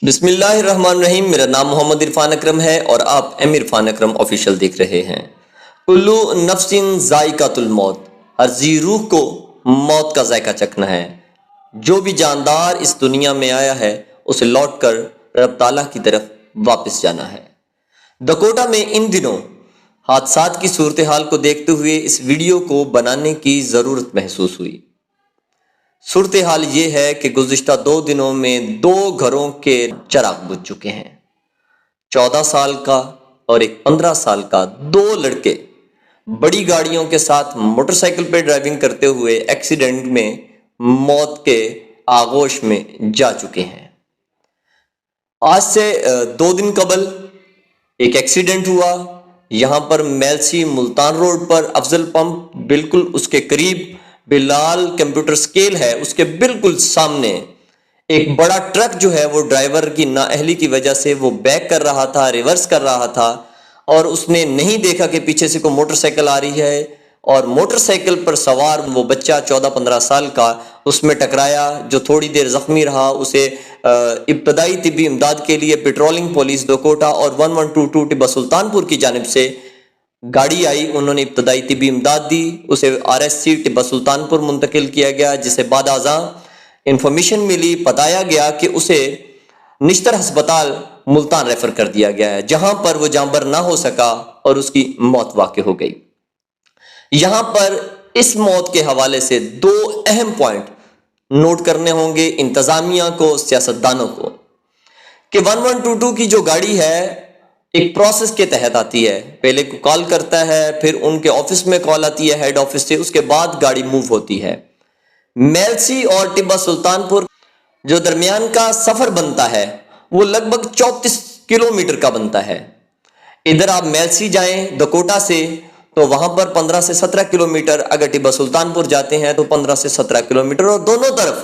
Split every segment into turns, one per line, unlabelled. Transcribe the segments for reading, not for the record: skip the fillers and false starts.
بسم اللہ الرحمن الرحیم۔ میرا نام محمد عرفان اکرم ہے اور آپ ایم عرفان اکرم آفیشیل دیکھ رہے ہیں۔ کلو نفس ذائقۃ الموت، ہر ذی روح کو موت کا ذائقہ چکھنا ہے۔ جو بھی جاندار اس دنیا میں آیا ہے اسے لوٹ کر رب تعالیٰ کی طرف واپس جانا ہے۔ دکوٹا میں ان دنوں حادثات کی صورتحال کو دیکھتے ہوئے اس ویڈیو کو بنانے کی ضرورت محسوس ہوئی۔ صورتحال یہ ہے کہ گزشتہ 2 دنوں میں 2 گھروں کے چراغ بجھ چکے ہیں۔ 14 سال کا اور ایک 15 سال کا 2 لڑکے بڑی گاڑیوں کے ساتھ موٹر سائیکل پہ ڈرائیونگ کرتے ہوئے ایکسیڈنٹ میں موت کے آغوش میں جا چکے ہیں۔ آج سے 2 دن قبل ایک ایکسیڈنٹ ہوا یہاں پر میلسی ملتان روڈ پر، افضل پمپ بالکل اس کے قریب، بلال کمپیوٹر سکیل ہے اس کے بالکل سامنے ایک بڑا ٹرک جو ہے وہ ڈرائیور کی نااہلی کی وجہ سے وہ بیک کر رہا تھا، ریورس کر رہا تھا اور اس نے نہیں دیکھا کہ پیچھے سے کوئی موٹر سائیکل آ رہی ہے اور موٹر سائیکل پر سوار وہ بچہ 14-15 سال کا اس میں ٹکرایا، جو تھوڑی دیر زخمی رہا۔ اسے ابتدائی طبی امداد کے لیے پیٹرولنگ پولیس دکوٹا اور 1122 ٹیبہ سلطان پور کی جانب سے گاڑی آئی، انہوں نے ابتدائی طبی امداد دی، اسے RSC ٹیبہ سلطان پور منتقل کیا گیا، جسے بعد ازاں انفارمیشن ملی، بتایا گیا کہ اسے نشتر ہسپتال ملتان ریفر کر دیا گیا ہے، جہاں پر وہ جانبر نہ ہو سکا اور اس کی موت واقع ہو گئی۔ یہاں پر اس موت کے حوالے سے 2 اہم پوائنٹ نوٹ کرنے ہوں گے انتظامیہ کو، سیاستدانوں کو، کہ 1122 کی جو گاڑی ہے ایک پروسیس کے تحت آتی ہے، پہلے کو کال کرتا ہے، پھر ان کے آفس میں کال آتی ہے ہیڈ آفس سے، اس کے بعد گاڑی موو ہوتی ہے۔ میلسی اور ٹیبہ سلطان پور جو درمیان کا سفر بنتا ہے وہ لگ بھگ 34 کلومیٹر کا بنتا ہے۔ ادھر آپ میلسی جائیں دکوٹا سے تو وہاں پر 15 سے 17 کلومیٹر، اگر ٹیبہ سلطان پور جاتے ہیں تو 15 سے 17 کلومیٹر، اور دونوں طرف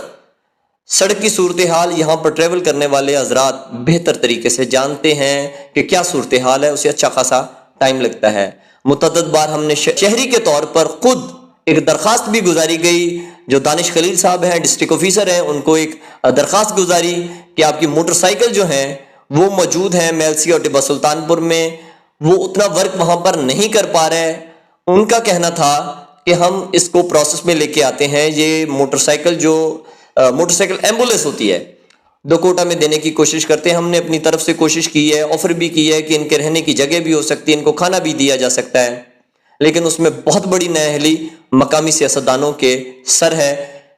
سڑک کی صورتحال یہاں پر ٹریول کرنے والے حضرات بہتر طریقے سے جانتے ہیں کہ کیا صورتحال ہے، اسے اچھا خاصا ٹائم لگتا ہے۔ متعدد بار ہم نے شہری کے طور پر خود ایک درخواست بھی گزاری گئی، جو دانش خلیل صاحب ہیں ڈسٹرکٹ آفیسر ہیں، ان کو ایک درخواست گزاری کہ آپ کی موٹر سائیکل جو ہیں وہ موجود ہیں میلسی اور ٹیبہ سلطان پور میں، وہ اتنا ورک وہاں پر نہیں کر پا رہے۔ ان کا کہنا تھا کہ ہم اس کو پروسیس میں لے کے آتے ہیں، یہ موٹر سائیکل ایمبولینس ہوتی ہے دکوٹا میں دینے کی کوشش کرتے ہیں، ہم نے اپنی طرف سے کوشش کی ہے، آفر بھی کی ہے کہ ان کے رہنے کی جگہ بھی ہو سکتی ہے، ان کو کھانا بھی دیا جا سکتا ہے، لیکن اس میں بہت بڑی نااہلی مقامی سیاستدانوں کے سر ہے۔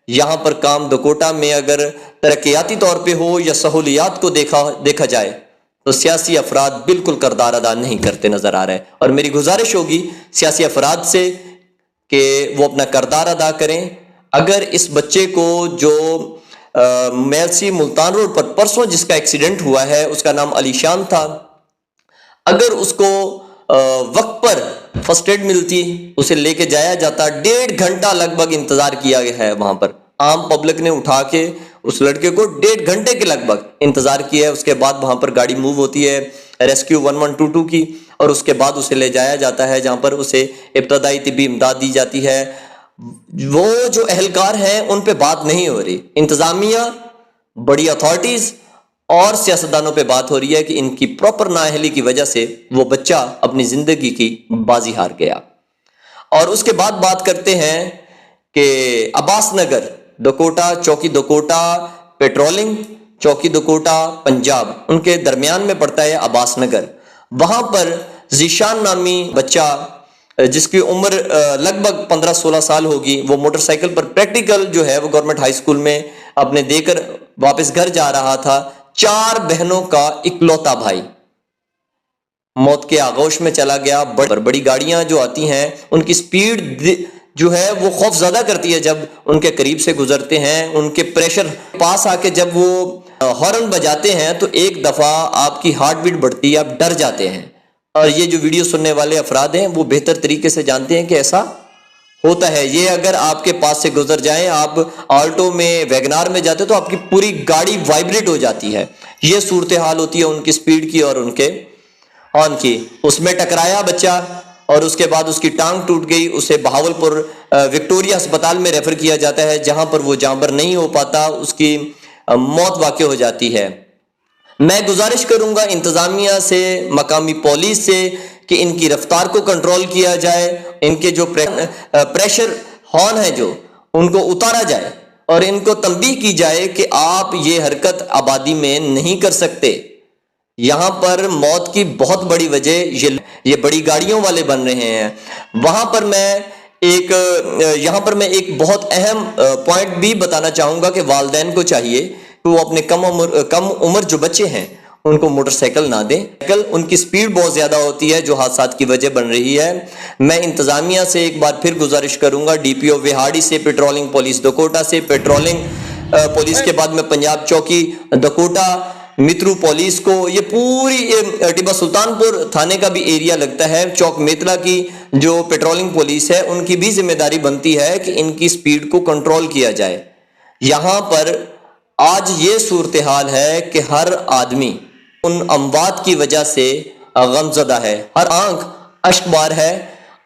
یہاں پر کام دکوٹا میں اگر ترقیاتی طور پہ ہو یا سہولیات کو دیکھا جائے تو سیاسی افراد بالکل کردار ادا نہیں کرتے نظر آ رہے ہیں، اور میری گزارش ہوگی سیاسی افراد سے کہ وہ اپنا کردار ادا کریں۔ اگر اس بچے کو جو میلسی ملتان روڈ پر پرسوں جس کا ایکسیڈنٹ ہوا ہے، اس کا نام علی شان تھا، اگر اس کو وقت پر فرسٹ ایڈ ملتی، اسے لے کے جایا جاتا، 1.5 گھنٹہ لگ بھگ انتظار کیا گیا ہے وہاں پر، عام پبلک نے اٹھا کے اس لڑکے کو 1.5 گھنٹے کے لگ بھگ انتظار کیا ہے، اس کے بعد وہاں پر گاڑی موو ہوتی ہے ریسکیو 1122 کی، اور اس کے بعد اسے لے جایا جاتا ہے جہاں پر اسے ابتدائی طبی امداد دی جاتی ہے۔ وہ جو اہلکار ہیں ان پہ بات نہیں ہو رہی، انتظامیہ، بڑی اتھارٹیز اور سیاستدانوں پہ بات ہو رہی ہے کہ ان کی پراپر نااہلی کی وجہ سے وہ بچہ اپنی زندگی کی بازی ہار گیا۔ اور اس کے بعد بات کرتے ہیں کہ عباس نگر دکوٹا، چوکی دکوٹا پیٹرولنگ، چوکی دکوٹا پنجاب، ان کے درمیان میں پڑتا ہے عباس نگر۔ وہاں پر ذیشان نامی بچہ جس کی عمر لگ بھگ 15-16 سال ہوگی، وہ موٹر سائیکل پر پریکٹیکل جو ہے وہ گورنمنٹ ہائی اسکول میں اپنے دے کر واپس گھر جا رہا تھا۔ 4 بہنوں کا اکلوتا بھائی موت کے آغوش میں چلا گیا۔ بڑی گاڑیاں جو آتی ہیں ان کی سپیڈ جو ہے وہ خوف زدہ کرتی ہے، جب ان کے قریب سے گزرتے ہیں، ان کے پریشر پاس آ کے جب وہ ہارن بجاتے ہیں تو ایک دفعہ آپ کی ہارٹ بیٹ بڑھتی ہے، آپ ڈر جاتے ہیں، اور یہ جو ویڈیو سننے والے افراد ہیں وہ بہتر طریقے سے جانتے ہیں کہ ایسا ہوتا ہے۔ یہ اگر آپ کے پاس سے گزر جائیں، آپ آلٹو میں، ویگنار میں جاتے تو آپ کی پوری گاڑی وائبریٹ ہو جاتی ہے۔ یہ صورتحال ہوتی ہے ان کی سپیڈ کی اور ان کے آن کی۔ اس میں ٹکرایا بچہ اور اس کے بعد اس کی ٹانگ ٹوٹ گئی، اسے بہاولپور وکٹوریا ہسپتال میں ریفر کیا جاتا ہے، جہاں پر وہ جانبر نہیں ہو پاتا، اس کی موت واقع ہو جاتی ہے۔ میں گزارش کروں گا انتظامیہ سے، مقامی پولیس سے کہ ان کی رفتار کو کنٹرول کیا جائے، ان کے جو پریشر ہارن ہے جو ان کو اتارا جائے اور ان کو تنبیہ کی جائے کہ آپ یہ حرکت آبادی میں نہیں کر سکتے۔ یہاں پر موت کی بہت بڑی وجہ یہ بڑی گاڑیوں والے بن رہے ہیں۔ یہاں پر میں ایک بہت اہم پوائنٹ بھی بتانا چاہوں گا کہ والدین کو چاہیے کہ وہ اپنے کم عمر جو بچے ہیں ان کو موٹر سائیکل نہ دیں۔ ان کی سپیڈ بہت زیادہ ہوتی ہے جو حادثات کی وجہ بن رہی ہے۔ میں انتظامیہ سے ایک بار پھر گزارش کروں گا، ڈی پی او وہاڑی سے، پیٹرولنگ پولیس دکوٹا سے، پیٹرولنگ پولیس کے بعد میں پنجاب چوکی دکوٹا، مترو پولیس کو، یہ پوری ٹیبا سلطان پور تھانے کا بھی ایریا لگتا ہے، چوک میتلا کی جو پیٹرولنگ پولیس ہے ان کی بھی ذمہ داری بنتی ہے کہ ان کی سپیڈ کو کنٹرول کیا جائے۔ یہاں پر آج یہ صورتحال ہے کہ ہر آدمی ان اموات کی وجہ سے غمزدہ ہے، ہر آنکھ اشک بار ہے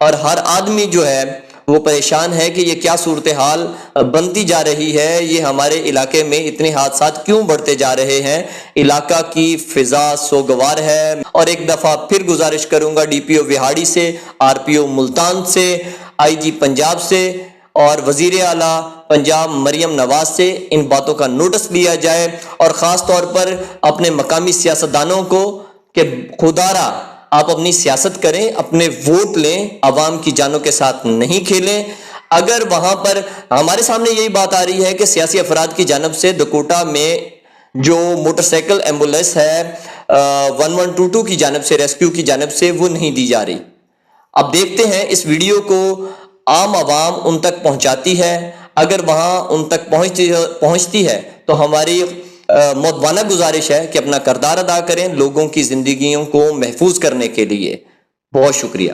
اور ہر آدمی جو ہے وہ پریشان ہے کہ یہ کیا صورتحال بنتی جا رہی ہے، یہ ہمارے علاقے میں اتنے حادثات کیوں بڑھتے جا رہے ہیں۔ علاقہ کی فضا سوگوار ہے۔ اور ایک دفعہ پھر گزارش کروں گا ڈی پی او وہاڑی سے، آر پی او ملتان سے، آئی جی پنجاب سے اور وزیر اعلیٰ پنجاب مریم نواز سے ان باتوں کا نوٹس لیا جائے، اور خاص طور پر اپنے مقامی سیاستدانوں کو کہ خدا را آپ اپنی سیاست کریں، اپنے ووٹ لیں، عوام کی جانوں کے ساتھ نہیں کھیلیں۔ اگر وہاں پر ہمارے سامنے یہی بات آ رہی ہے کہ سیاسی افراد کی جانب سے دکوٹا میں جو موٹر سائیکل ایمبولینس ہے 1122 کی جانب سے، ریسکیو کی جانب سے، وہ نہیں دی جا رہی۔ اب دیکھتے ہیں اس ویڈیو کو عام عوام ان تک پہنچاتی ہے، اگر وہاں ان تک پہنچتی ہے تو ہماری مؤدبانہ گزارش ہے کہ اپنا کردار ادا کریں لوگوں کی زندگیوں کو محفوظ کرنے کے لیے۔ بہت شکریہ۔